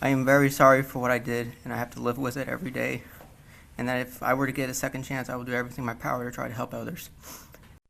I am very sorry for what I did, and I have to live with it every day. And that if I were to get a second chance, I will do everything in my power to try to help others.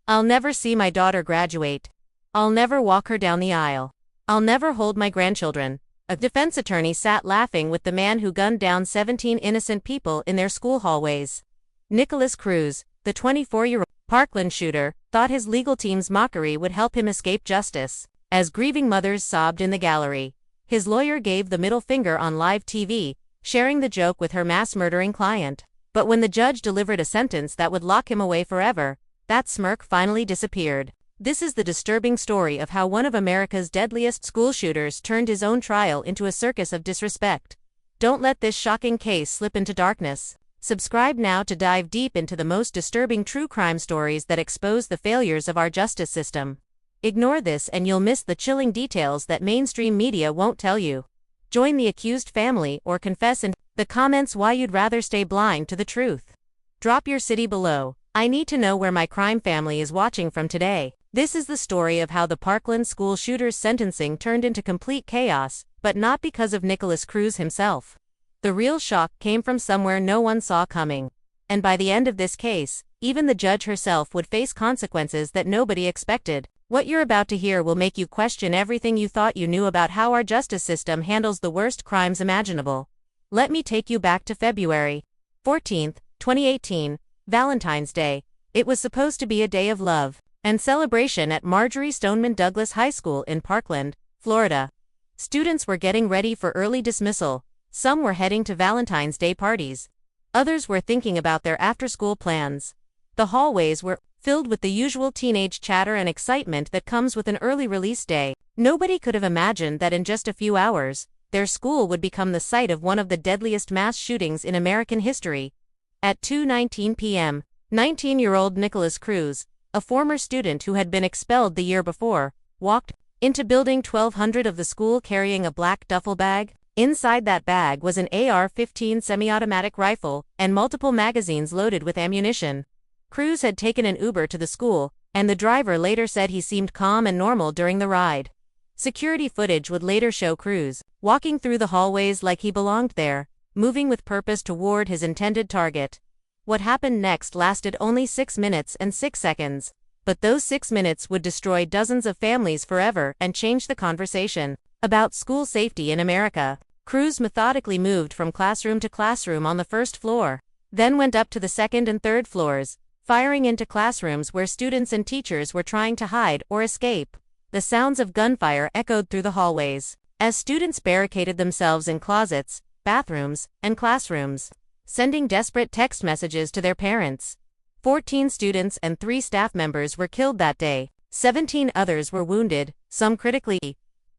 I'll never see my daughter graduate. I'll never walk her down the aisle. I'll never hold my grandchildren. A defense attorney sat laughing with the man who gunned down 17 innocent people in their school hallways. Nikolas Cruz, the 24-year-old Parkland shooter, thought his legal team's mockery would help him escape justice. As grieving mothers sobbed in the gallery, his lawyer gave the middle finger on live TV, sharing the joke with her mass-murdering client. But when the judge delivered a sentence that would lock him away forever, that smirk finally disappeared. This is the disturbing story of how one of America's deadliest school shooters turned his own trial into a circus of disrespect. Don't let this shocking case slip into darkness. Subscribe now to dive deep into the most disturbing true crime stories that expose the failures of our justice system. Ignore this and you'll miss the chilling details that mainstream media won't tell you. Join the accused family or confess in the comments why you'd rather stay blind to the truth. Drop your city below. I need to know where my crime family is watching from today. This is the story of how the Parkland school shooter's sentencing turned into complete chaos, but not because of Nikolas Cruz himself. The real shock came from somewhere no one saw coming. And by the end of this case, even the judge herself would face consequences that nobody expected. What you're about to hear will make you question everything you thought you knew about how our justice system handles the worst crimes imaginable. Let me take you back to February 14th, 2018, Valentine's Day. It was supposed to be a day of love and celebration at Marjorie Stoneman Douglas High School in Parkland, Florida. Students were getting ready for early dismissal. Some were heading to Valentine's Day parties. Others were thinking about their after-school plans. The hallways were filled with the usual teenage chatter and excitement that comes with an early release day. Nobody could have imagined that in just a few hours, their school would become the site of one of the deadliest mass shootings in American history. At 2:19 p.m., 19-year-old Nikolas Cruz, a former student who had been expelled the year before, walked into Building 1200 of the school carrying a black duffel bag. Inside that bag was an AR-15 semi-automatic rifle and multiple magazines loaded with ammunition. Cruz had taken an Uber to the school, and the driver later said he seemed calm and normal during the ride. Security footage would later show Cruz walking through the hallways like he belonged there, moving with purpose toward his intended target. What happened next lasted only 6 minutes and 6 seconds, but those 6 minutes would destroy dozens of families forever and change the conversation about school safety in America. Cruz methodically moved from classroom to classroom on the first floor, then went up to the second and third floors, firing into classrooms where students and teachers were trying to hide or escape. The sounds of gunfire echoed through the hallways as students barricaded themselves in closets, bathrooms, and classrooms, sending desperate text messages to their parents. 14 students and 3 staff members were killed that day. 17 others were wounded, some critically.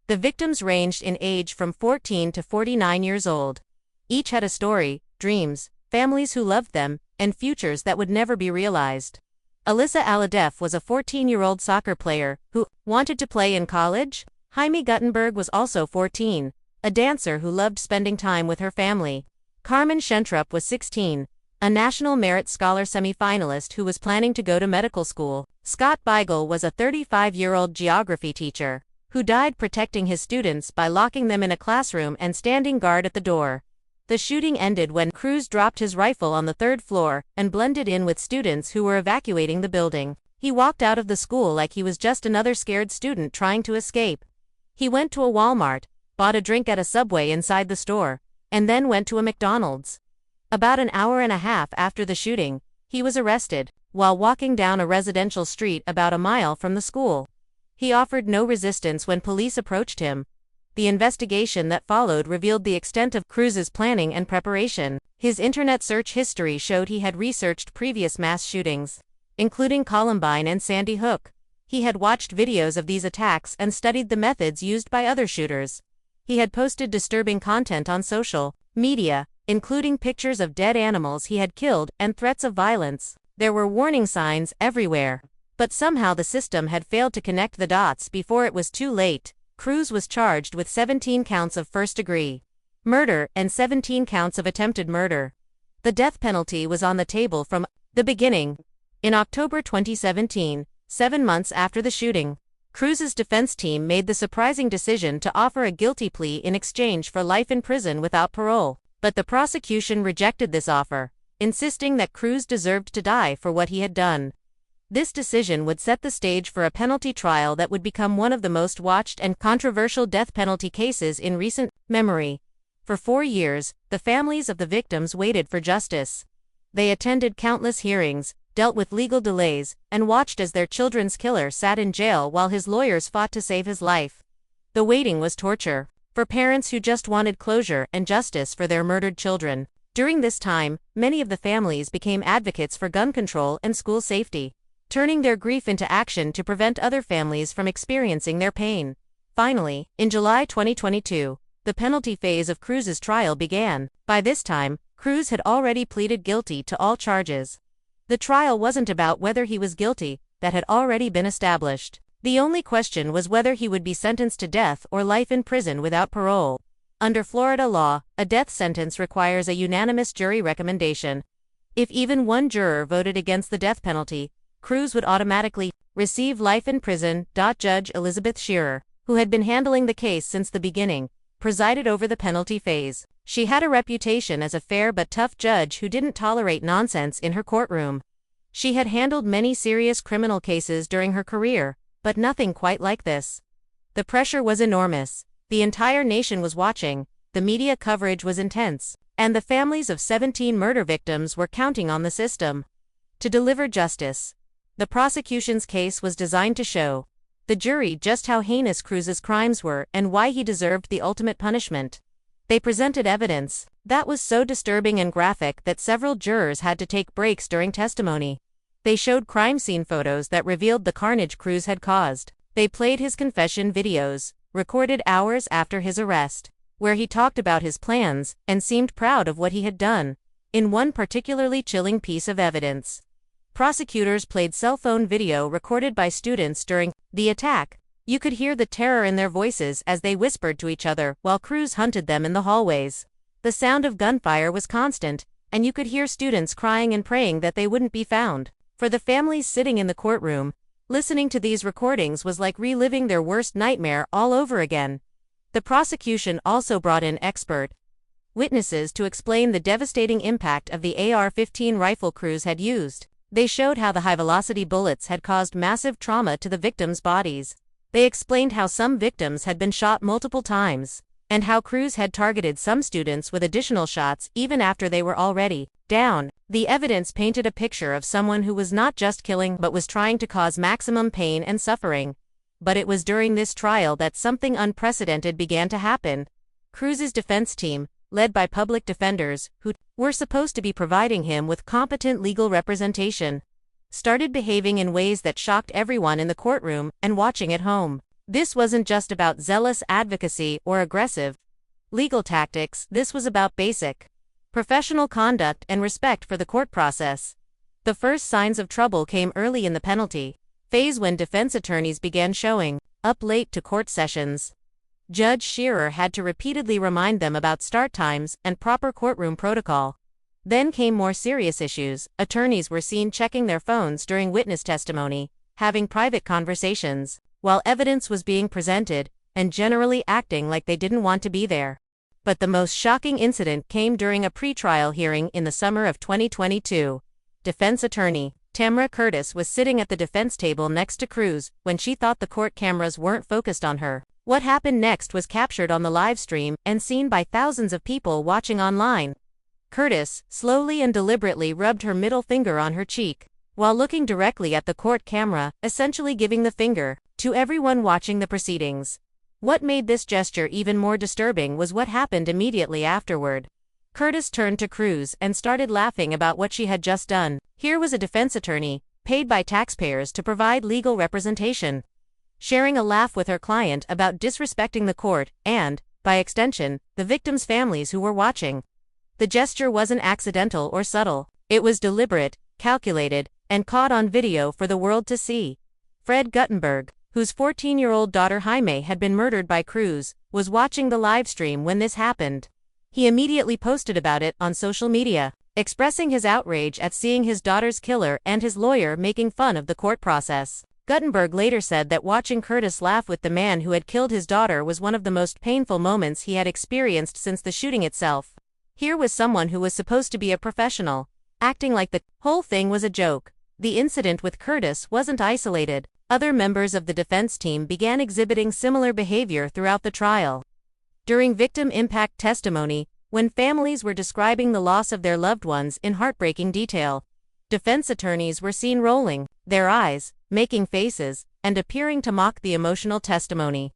The victims ranged in age from 14 to 49 years old. Each had a story, dreams, families who loved them, and futures that would never be realized. Alyssa Aladef was a 14-year-old soccer player who wanted to play in college. Jaime Guttenberg was also 14, a dancer who loved spending time with her family. Carmen Schentrup was 16, a National Merit Scholar semi-finalist who was planning to go to medical school. Scott Beigel was a 35-year-old geography teacher who died protecting his students by locking them in a classroom and standing guard at the door. The shooting ended when Cruz dropped his rifle on the third floor and blended in with students who were evacuating the building. He walked out of the school like he was just another scared student trying to escape. He went to a Walmart, bought a drink at a Subway inside the store, and then went to a McDonald's. About an hour and a half after the shooting, he was arrested while walking down a residential street about a mile from the school. He offered no resistance when police approached him. The investigation that followed revealed the extent of Cruz's planning and preparation. His internet search history showed he had researched previous mass shootings, including Columbine and Sandy Hook. He had watched videos of these attacks and studied the methods used by other shooters. He had posted disturbing content on social media, including pictures of dead animals he had killed and threats of violence. There were warning signs everywhere. But somehow the system had failed to connect the dots before it was too late. Cruz was charged with 17 counts of first-degree murder and 17 counts of attempted murder. The death penalty was on the table from the beginning. In October 2017, 7 months after the shooting, Cruz's defense team made the surprising decision to offer a guilty plea in exchange for life in prison without parole. But the prosecution rejected this offer, insisting that Cruz deserved to die for what he had done. This decision would set the stage for a penalty trial that would become one of the most watched and controversial death penalty cases in recent memory. For 4 years, the families of the victims waited for justice. They attended countless hearings, dealt with legal delays, and watched as their children's killer sat in jail while his lawyers fought to save his life. The waiting was torture for parents who just wanted closure and justice for their murdered children. During this time, many of the families became advocates for gun control and school safety, turning their grief into action to prevent other families from experiencing their pain. Finally, in July 2022, the penalty phase of Cruz's trial began. By this time, Cruz had already pleaded guilty to all charges. The trial wasn't about whether he was guilty, that had already been established. The only question was whether he would be sentenced to death or life in prison without parole. Under Florida law, a death sentence requires a unanimous jury recommendation. If even one juror voted against the death penalty, Cruz would automatically receive life in prison. Judge Elizabeth Shearer, who had been handling the case since the beginning, presided over the penalty phase. She had a reputation as a fair but tough judge who didn't tolerate nonsense in her courtroom. She had handled many serious criminal cases during her career, but nothing quite like this. The pressure was enormous. The entire nation was watching, the media coverage was intense, and the families of 17 murder victims were counting on the system to deliver justice. The prosecution's case was designed to show the jury just how heinous Cruz's crimes were and why he deserved the ultimate punishment. They presented evidence that was so disturbing and graphic that several jurors had to take breaks during testimony. They showed crime scene photos that revealed the carnage Cruz had caused. They played his confession videos, recorded hours after his arrest, where he talked about his plans and seemed proud of what he had done. In one particularly chilling piece of evidence, prosecutors played cell phone video recorded by students during the attack. You could hear the terror in their voices as they whispered to each other while Cruz hunted them in the hallways. The sound of gunfire was constant, and you could hear students crying and praying that they wouldn't be found. For the families sitting in the courtroom, listening to these recordings was like reliving their worst nightmare all over again. The prosecution also brought in expert witnesses to explain the devastating impact of the AR-15 rifle Cruz had used. They showed how the high-velocity bullets had caused massive trauma to the victims' bodies. They explained how some victims had been shot multiple times, and how Cruz had targeted some students with additional shots even after they were already down. The evidence painted a picture of someone who was not just killing but was trying to cause maximum pain and suffering. But it was during this trial that something unprecedented began to happen. Cruz's defense team, led by public defenders, who were supposed to be providing him with competent legal representation, started behaving in ways that shocked everyone in the courtroom and watching at home. This wasn't just about zealous advocacy or aggressive legal tactics, this was about basic professional conduct and respect for the court process. The first signs of trouble came early in the penalty phase when defense attorneys began showing up late to court sessions. Judge Shearer had to repeatedly remind them about start times and proper courtroom protocol. Then came more serious issues. Attorneys were seen checking their phones during witness testimony, having private conversations, while evidence was being presented, and generally acting like they didn't want to be there. But the most shocking incident came during a pretrial hearing in the summer of 2022. Defense attorney Tamra Curtis was sitting at the defense table next to Cruz when she thought the court cameras weren't focused on her. What happened next was captured on the live stream and seen by thousands of people watching online. Curtis slowly and deliberately rubbed her middle finger on her cheek, while looking directly at the court camera, essentially giving the finger to everyone watching the proceedings. What made this gesture even more disturbing was what happened immediately afterward. Curtis turned to Cruz and started laughing about what she had just done. Here was a defense attorney, paid by taxpayers to provide legal representation, sharing a laugh with her client about disrespecting the court and, by extension, the victims' families who were watching. The gesture wasn't accidental or subtle. It was deliberate, calculated, and caught on video for the world to see. Fred Guttenberg, whose 14-year-old daughter Jaime had been murdered by Cruz, was watching the live stream when this happened. He immediately posted about it on social media, expressing his outrage at seeing his daughter's killer and his lawyer making fun of the court process. Guttenberg later said that watching Curtis laugh with the man who had killed his daughter was one of the most painful moments he had experienced since the shooting itself. Here was someone who was supposed to be a professional, acting like the whole thing was a joke. The incident with Curtis wasn't isolated. Other members of the defense team began exhibiting similar behavior throughout the trial. During victim impact testimony, when families were describing the loss of their loved ones in heartbreaking detail, defense attorneys were seen rolling their eyes, making faces, and appearing to mock the emotional testimony.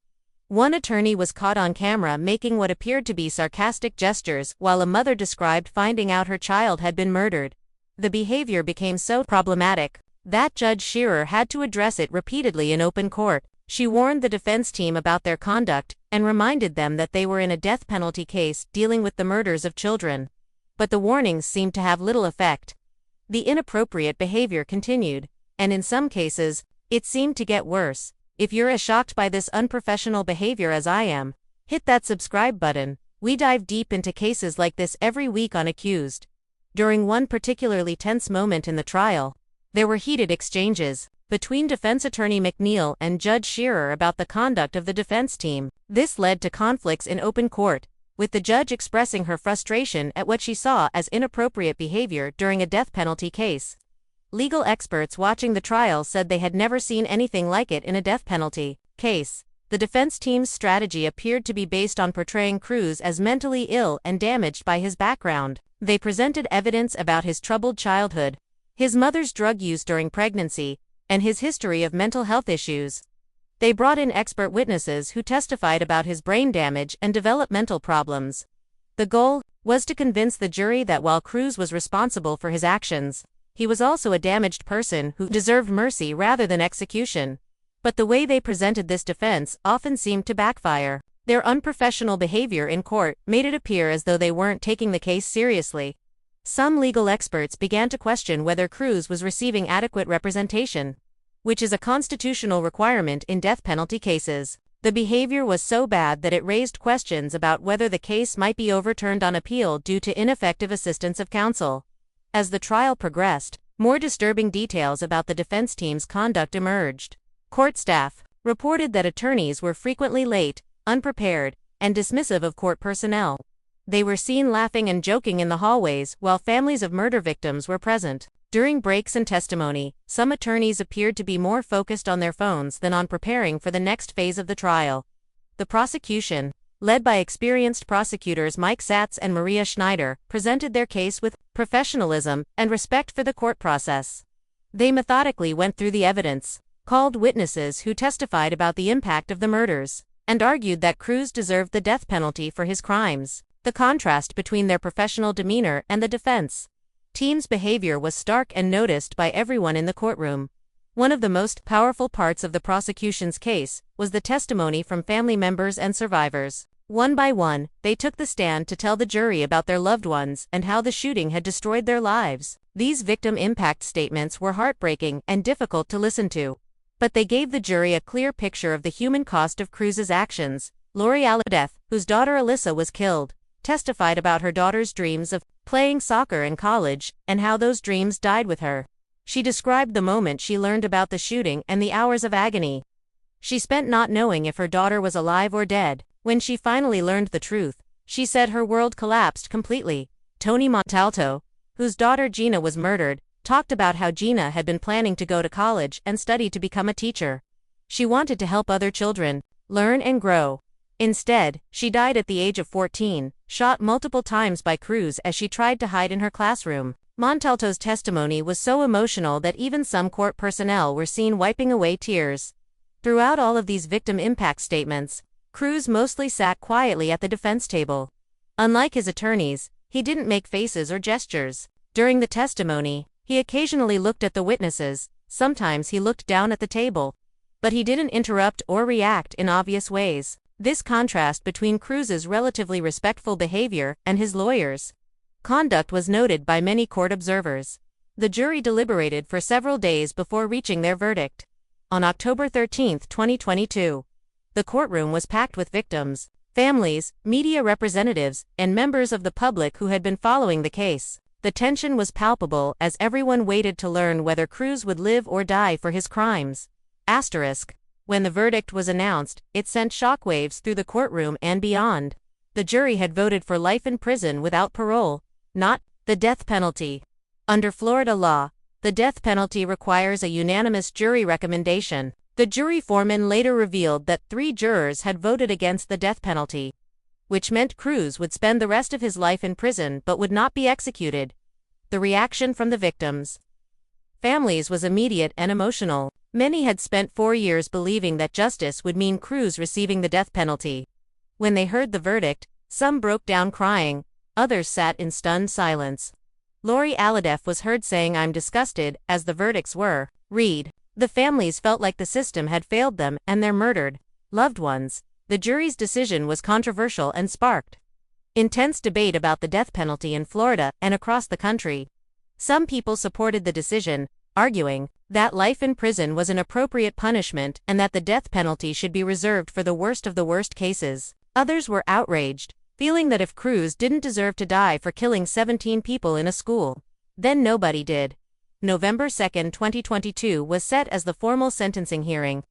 One attorney was caught on camera making what appeared to be sarcastic gestures while a mother described finding out her child had been murdered. The behavior became so problematic that Judge Shearer had to address it repeatedly in open court. She warned the defense team about their conduct and reminded them that they were in a death penalty case dealing with the murders of children. But the warnings seemed to have little effect. The inappropriate behavior continued, and in some cases, it seemed to get worse. If you're as shocked by this unprofessional behavior as I am, hit that subscribe button. We dive deep into cases like this every week on Accused. During one particularly tense moment in the trial, there were heated exchanges between defense attorney McNeil and Judge Shearer about the conduct of the defense team. This led to conflicts in open court, with the judge expressing her frustration at what she saw as inappropriate behavior during a death penalty case. Legal experts watching the trial said they had never seen anything like it in a death penalty case. The defense team's strategy appeared to be based on portraying Cruz as mentally ill and damaged by his background. They presented evidence about his troubled childhood, his mother's drug use during pregnancy, and his history of mental health issues. They brought in expert witnesses who testified about his brain damage and developmental problems. The goal was to convince the jury that while Cruz was responsible for his actions, he was also a damaged person who deserved mercy rather than execution. But the way they presented this defense often seemed to backfire. Their unprofessional behavior in court made it appear as though they weren't taking the case seriously. Some legal experts began to question whether Cruz was receiving adequate representation, which is a constitutional requirement in death penalty cases. The behavior was so bad that it raised questions about whether the case might be overturned on appeal due to ineffective assistance of counsel. As the trial progressed, more disturbing details about the defense team's conduct emerged. Court staff reported that attorneys were frequently late, unprepared, and dismissive of court personnel. They were seen laughing and joking in the hallways while families of murder victims were present. During breaks and testimony, some attorneys appeared to be more focused on their phones than on preparing for the next phase of the trial. The prosecution, led by experienced prosecutors Mike Satz and Maria Schneider, presented their case with professionalism and respect for the court process. They methodically went through the evidence, called witnesses who testified about the impact of the murders, and argued that Cruz deserved the death penalty for his crimes. The contrast between their professional demeanor and the defense team's behavior was stark and noticed by everyone in the courtroom. One of the most powerful parts of the prosecution's case was the testimony from family members and survivors. One by one, they took the stand to tell the jury about their loved ones and how the shooting had destroyed their lives. These victim impact statements were heartbreaking and difficult to listen to, but they gave the jury a clear picture of the human cost of Cruz's actions. Lori Aladeth, whose daughter Alyssa was killed, testified about her daughter's dreams of playing soccer in college and how those dreams died with her. She described the moment she learned about the shooting and the hours of agony she spent not knowing if her daughter was alive or dead. When she finally learned the truth, she said her world collapsed completely. Tony Montalto, whose daughter Gina was murdered, talked about how Gina had been planning to go to college and study to become a teacher. She wanted to help other children learn and grow. Instead, she died at the age of 14, shot multiple times by Cruz as she tried to hide in her classroom. Montalto's testimony was so emotional that even some court personnel were seen wiping away tears. Throughout all of these victim impact statements, Cruz mostly sat quietly at the defense table. Unlike his attorneys, he didn't make faces or gestures. During the testimony, he occasionally looked at the witnesses, sometimes he looked down at the table, but he didn't interrupt or react in obvious ways. This contrast between Cruz's relatively respectful behavior and his lawyers' conduct was noted by many court observers. The jury deliberated for several days before reaching their verdict. On October 13, 2022, the courtroom was packed with victims, families, media representatives, and members of the public who had been following the case. The tension was palpable as everyone waited to learn whether Cruz would live or die for his crimes. **. When the verdict was announced, it sent shockwaves through the courtroom and beyond. The jury had voted for life in prison without parole, not the death penalty. Under Florida law, the death penalty requires a unanimous jury recommendation. The jury foreman later revealed that 3 jurors had voted against the death penalty, which meant Cruz would spend the rest of his life in prison but would not be executed. The reaction from the victims' families was immediate and emotional. Many had spent 4 years believing that justice would mean Cruz receiving the death penalty. When they heard the verdict, some broke down crying, others sat in stunned silence. Lori Alhadeff was heard saying, "I'm disgusted," as the verdicts were read. The families felt like the system had failed them and their murdered loved ones. The jury's decision was controversial and sparked intense debate about the death penalty in Florida and across the country. Some people supported the decision, arguing that life in prison was an appropriate punishment and that the death penalty should be reserved for the worst of the worst cases. Others were outraged, feeling that if Cruz didn't deserve to die for killing 17 people in a school, then nobody did. November 2, 2022 was set as the formal sentencing hearing.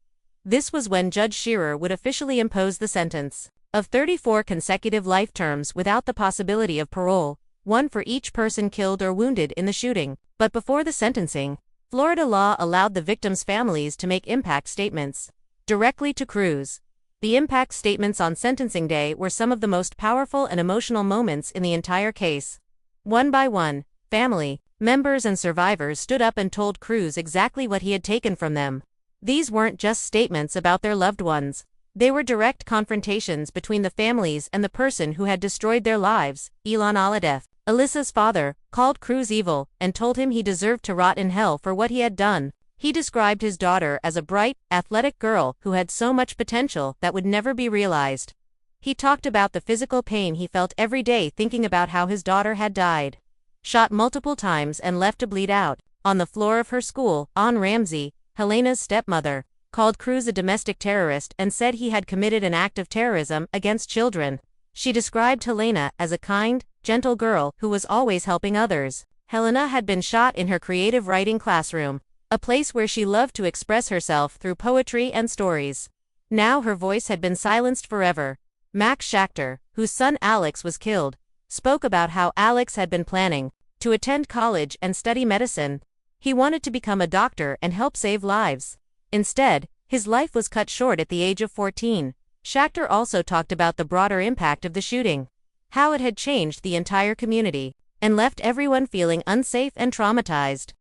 This was when Judge Shearer would officially impose the sentence of 34 consecutive life terms without the possibility of parole, 1 for each person killed or wounded in the shooting. But before the sentencing, Florida law allowed the victims' families to make impact statements directly to Cruz. The impact statements on sentencing day were some of the most powerful and emotional moments in the entire case. One by one, family members and survivors stood up and told Cruz exactly what he had taken from them. These weren't just statements about their loved ones. They were direct confrontations between the families and the person who had destroyed their lives. Elon Alhadeff, Alyssa's father, called Cruz evil and told him he deserved to rot in hell for what he had done. He described his daughter as a bright, athletic girl who had so much potential that would never be realized. He talked about the physical pain he felt every day thinking about how his daughter had died, shot multiple times and left to bleed out on the floor of her school. Ann Ramsey, Helena's stepmother, called Cruz a domestic terrorist and said he had committed an act of terrorism against children. She described Helena as a kind, gentle girl who was always helping others. Helena had been shot in her creative writing classroom, a place where she loved to express herself through poetry and stories. Now her voice had been silenced forever. Max Schachter, whose son Alex was killed, spoke about how Alex had been planning to attend college and study medicine. He wanted to become a doctor and help save lives. Instead, his life was cut short at the age of 14. Schachter also talked about the broader impact of the shooting, how it had changed the entire community and left everyone feeling unsafe and traumatized.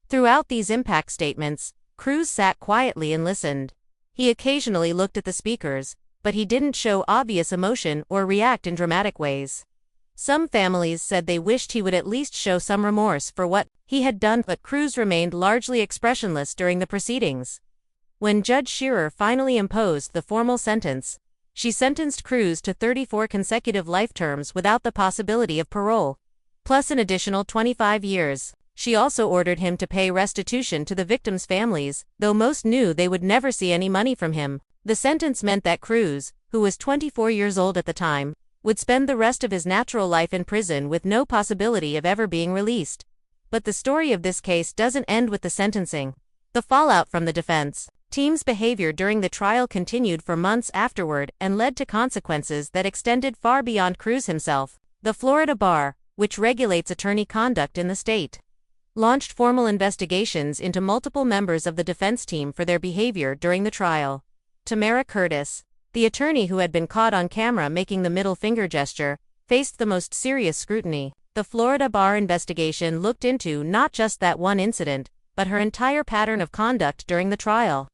Throughout these impact statements, Cruz sat quietly and listened. He occasionally looked at the speakers, but he didn't show obvious emotion or react in dramatic ways. Some families said they wished he would at least show some remorse for what he had done, but Cruz remained largely expressionless during the proceedings. When Judge Shearer finally imposed the formal sentence, she sentenced Cruz to 34 consecutive life terms without the possibility of parole, plus an additional 25 years. She also ordered him to pay restitution to the victims' families, though most knew they would never see any money from him. The sentence meant that Cruz, who was 24 years old at the time, would spend the rest of his natural life in prison with no possibility of ever being released. But the story of this case doesn't end with the sentencing. The fallout from the defense team's behavior during the trial continued for months afterward and led to consequences that extended far beyond Cruz himself. The Florida Bar, which regulates attorney conduct in the state, launched formal investigations into multiple members of the defense team for their behavior during the trial. Tamara Curtis, the attorney who had been caught on camera making the middle finger gesture, faced the most serious scrutiny. The Florida Bar investigation looked into not just that one incident, but her entire pattern of conduct during the trial.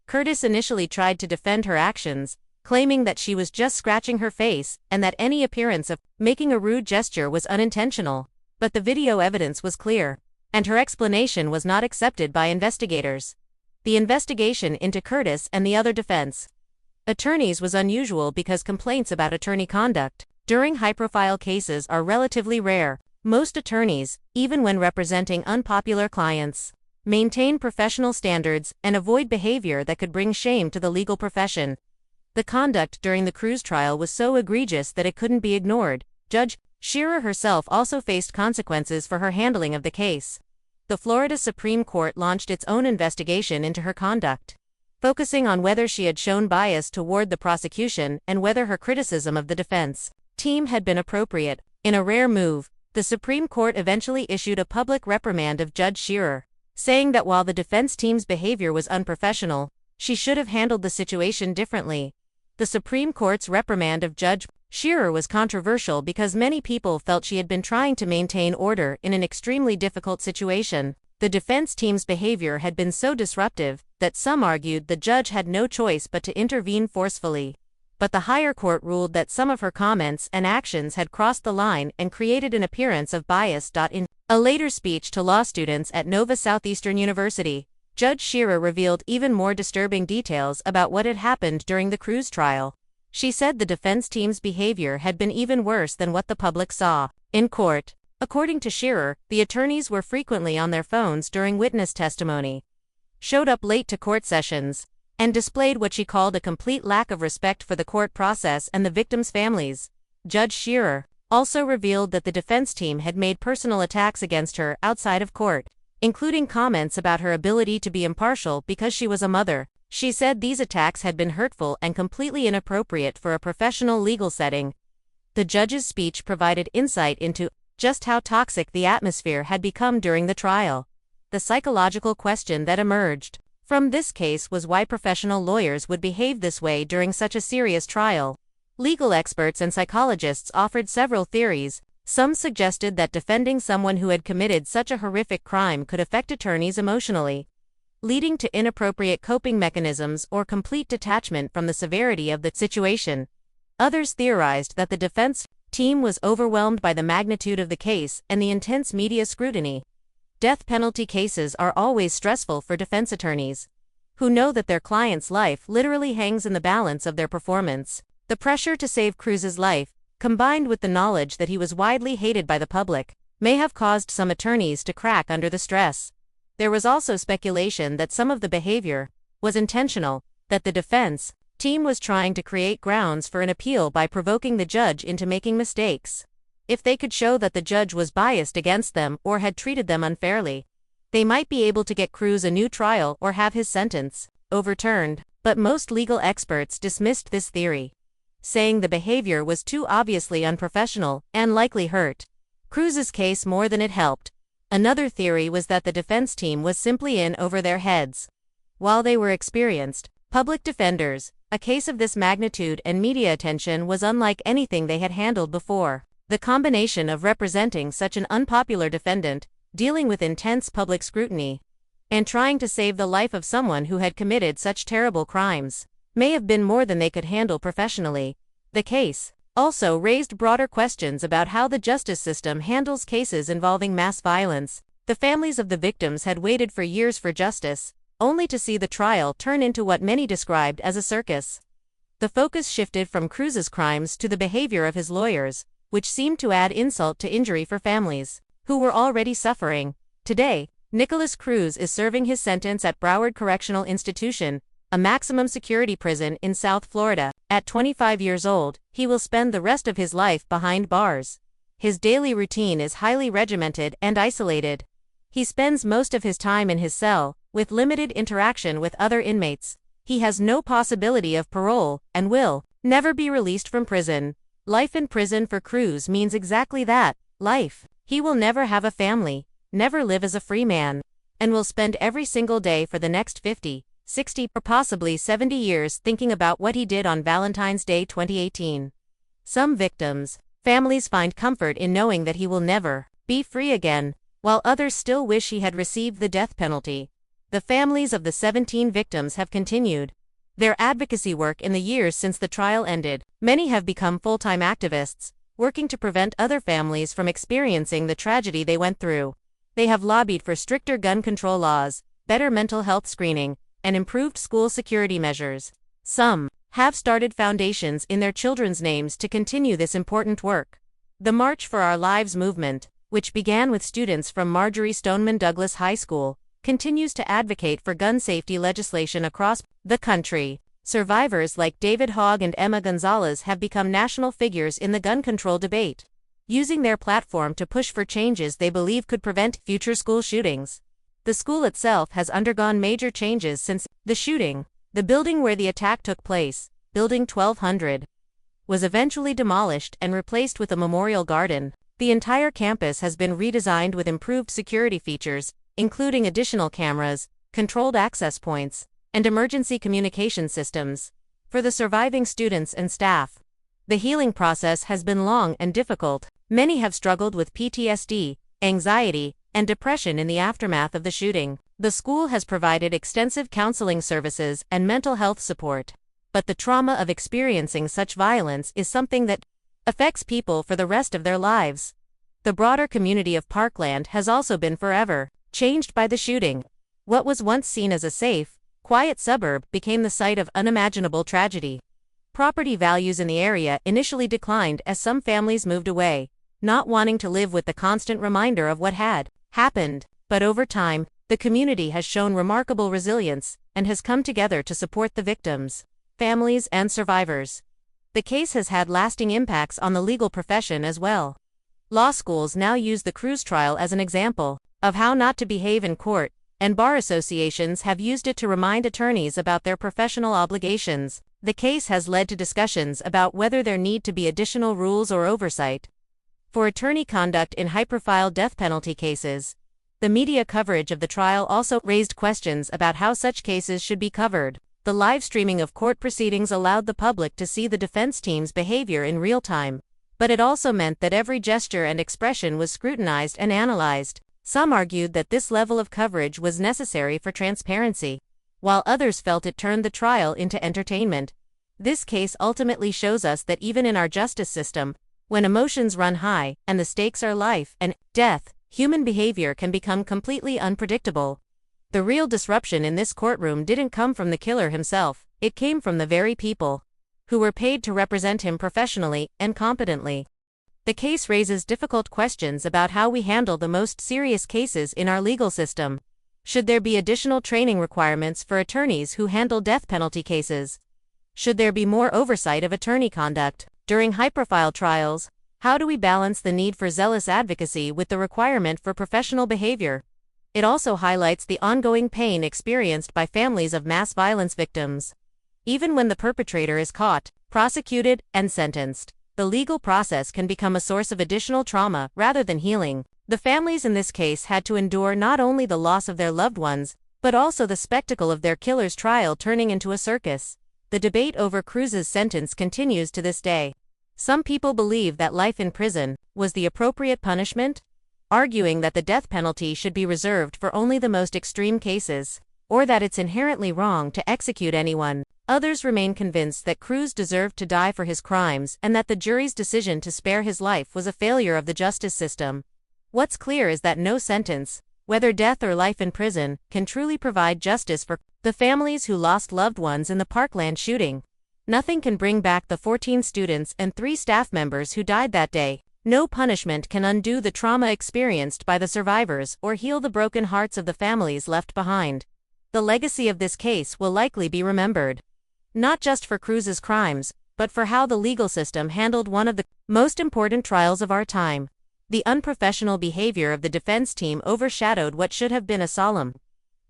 Curtis initially tried to defend her actions, claiming that she was just scratching her face and that any appearance of making a rude gesture was unintentional. But the video evidence was clear, and her explanation was not accepted by investigators. The investigation into Curtis and the other defense attorneys was unusual because complaints about attorney conduct during high-profile cases are relatively rare. Most attorneys, even when representing unpopular clients, maintain professional standards and avoid behavior that could bring shame to the legal profession. The conduct during the Cruz trial was so egregious that it couldn't be ignored. Judge Shearer herself also faced consequences for her handling of the case. The Florida Supreme Court launched its own investigation into her conduct. focusing on whether she had shown bias toward the prosecution and whether her criticism of the defense team had been appropriate. In a rare move, the Supreme Court eventually issued a public reprimand of Judge Shearer, saying that while the defense team's behavior was unprofessional, she should have handled the situation differently. The Supreme Court's reprimand of Judge Shearer was controversial because many people felt she had been trying to maintain order in an extremely difficult situation. The defense team's behavior had been so disruptive that some argued the judge had no choice but to intervene forcefully. But the higher court ruled that some of her comments and actions had crossed the line and created an appearance of bias. In a later speech to law students at Nova Southeastern University, Judge Shearer revealed even more disturbing details about what had happened during the Cruz trial. She said the defense team's behavior had been even worse than what the public saw. In court, according to Shearer, the attorneys were frequently on their phones during witness testimony, showed up late to court sessions, and displayed what she called a complete lack of respect for the court process and the victims' families. Judge Shearer also revealed that the defense team had made personal attacks against her outside of court, including comments about her ability to be impartial because she was a mother. She said these attacks had been hurtful and completely inappropriate for a professional legal setting. The judge's speech provided insight into just how toxic the atmosphere had become during the trial. The psychological question that emerged from this case was why professional lawyers would behave this way during such a serious trial. Legal experts and psychologists offered several theories. Some suggested that defending someone who had committed such a horrific crime could affect attorneys emotionally, leading to inappropriate coping mechanisms or complete detachment from the severity of the situation. Others theorized that the defense team was overwhelmed by the magnitude of the case and the intense media scrutiny. Death penalty cases are always stressful for defense attorneys, who know that their client's life literally hangs in the balance of their performance. The pressure to save Cruz's life, combined with the knowledge that he was widely hated by the public, may have caused some attorneys to crack under the stress. There was also speculation that some of the behavior was intentional, that the defense team was trying to create grounds for an appeal by provoking the judge into making mistakes. If they could show that the judge was biased against them or had treated them unfairly, they might be able to get Cruz a new trial or have his sentence overturned. But most legal experts dismissed this theory, saying the behavior was too obviously unprofessional and likely hurt Cruz's case more than it helped. Another theory was that the defense team was simply in over their heads. While they were experienced public defenders, a case of this magnitude and media attention was unlike anything they had handled before. The combination of representing such an unpopular defendant, dealing with intense public scrutiny, and trying to save the life of someone who had committed such terrible crimes, may have been more than they could handle professionally. The case also raised broader questions about how the justice system handles cases involving mass violence. The families of the victims had waited for years for justice, only to see the trial turn into what many described as a circus. The focus shifted from Cruz's crimes to the behavior of his lawyers, which seemed to add insult to injury for families who were already suffering. Today, Nikolas Cruz is serving his sentence at Broward Correctional Institution, a maximum security prison in South Florida. At 25 years old, he will spend the rest of his life behind bars. His daily routine is highly regimented and isolated. He spends most of his time in his cell, with limited interaction with other inmates. He has no possibility of parole and will never be released from prison. Life in prison for Cruz means exactly that, life. He will never have a family, never live as a free man, and will spend every single day for the next 50, 60, or possibly 70 years thinking about what he did on Valentine's Day 2018. Some victims' families find comfort in knowing that he will never be free again, while others still wish he had received the death penalty. The families of the 17 victims have continued their advocacy work in the years since the trial ended. Many have become full-time activists, working to prevent other families from experiencing the tragedy they went through. They have lobbied for stricter gun control laws, better mental health screening, and improved school security measures. Some have started foundations in their children's names to continue this important work. The March for Our Lives movement, which began with students from Marjorie Stoneman Douglas High School, continues to advocate for gun safety legislation across the country. Survivors like David Hogg and Emma Gonzalez have become national figures in the gun control debate, using their platform to push for changes they believe could prevent future school shootings. The school itself has undergone major changes since the shooting. The building where the attack took place, Building 1200, was eventually demolished and replaced with a memorial garden. The entire campus has been redesigned with improved security features, including additional cameras, controlled access points, and emergency communication systems. For the surviving students and staff, the healing process has been long and difficult. Many have struggled with PTSD, anxiety, and depression in the aftermath of the shooting. The school has provided extensive counseling services and mental health support. But the trauma of experiencing such violence is something that affects people for the rest of their lives. The broader community of Parkland has also been forever changed by the shooting. What was once seen as a safe, quiet suburb became the site of unimaginable tragedy. Property values in the area initially declined as some families moved away, not wanting to live with the constant reminder of what had happened. But over time, the community has shown remarkable resilience and has come together to support the victims, families, and survivors. The case has had lasting impacts on the legal profession as well. Law schools now use the Cruz trial as an example of how not to behave in court, and bar associations have used it to remind attorneys about their professional obligations. The case has led to discussions about whether there need to be additional rules or oversight for attorney conduct in high-profile death penalty cases. The media coverage of the trial also raised questions about how such cases should be covered. The live streaming of court proceedings allowed the public to see the defense team's behavior in real time, but it also meant that every gesture and expression was scrutinized and analyzed. Some argued that this level of coverage was necessary for transparency, while others felt it turned the trial into entertainment. This case ultimately shows us that even in our justice system, when emotions run high and the stakes are life and death, human behavior can become completely unpredictable. The real disruption in this courtroom didn't come from the killer himself, it came from the very people who were paid to represent him professionally and competently. The case raises difficult questions about how we handle the most serious cases in our legal system. Should there be additional training requirements for attorneys who handle death penalty cases? Should there be more oversight of attorney conduct during high-profile trials? How do we balance the need for zealous advocacy with the requirement for professional behavior? It also highlights the ongoing pain experienced by families of mass violence victims. Even when the perpetrator is caught, prosecuted, and sentenced, the legal process can become a source of additional trauma rather than healing. The families in this case had to endure not only the loss of their loved ones, but also the spectacle of their killer's trial turning into a circus. The debate over Cruz's sentence continues to this day. Some people believe that life in prison was the appropriate punishment, arguing that the death penalty should be reserved for only the most extreme cases, or that it's inherently wrong to execute anyone. Others remain convinced that Cruz deserved to die for his crimes and that the jury's decision to spare his life was a failure of the justice system. What's clear is that no sentence, whether death or life in prison, can truly provide justice for the families who lost loved ones in the Parkland shooting. Nothing can bring back the 14 students and 3 staff members who died that day. No punishment can undo the trauma experienced by the survivors or heal the broken hearts of the families left behind. The legacy of this case will likely be remembered, not just for Cruz's crimes, but for how the legal system handled one of the most important trials of our time. The unprofessional behavior of the defense team overshadowed what should have been a solemn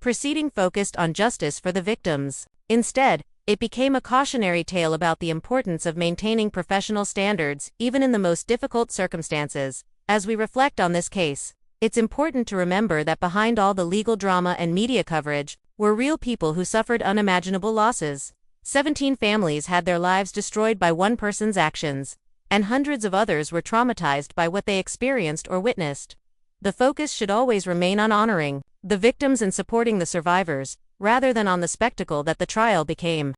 proceeding focused on justice for the victims. Instead, it became a cautionary tale about the importance of maintaining professional standards, even in the most difficult circumstances. As we reflect on this case, it's important to remember that behind all the legal drama and media coverage were real people who suffered unimaginable losses. 17 families had their lives destroyed by one person's actions, and hundreds of others were traumatized by what they experienced or witnessed. The focus should always remain on honoring the victims and supporting the survivors, rather than on the spectacle that the trial became.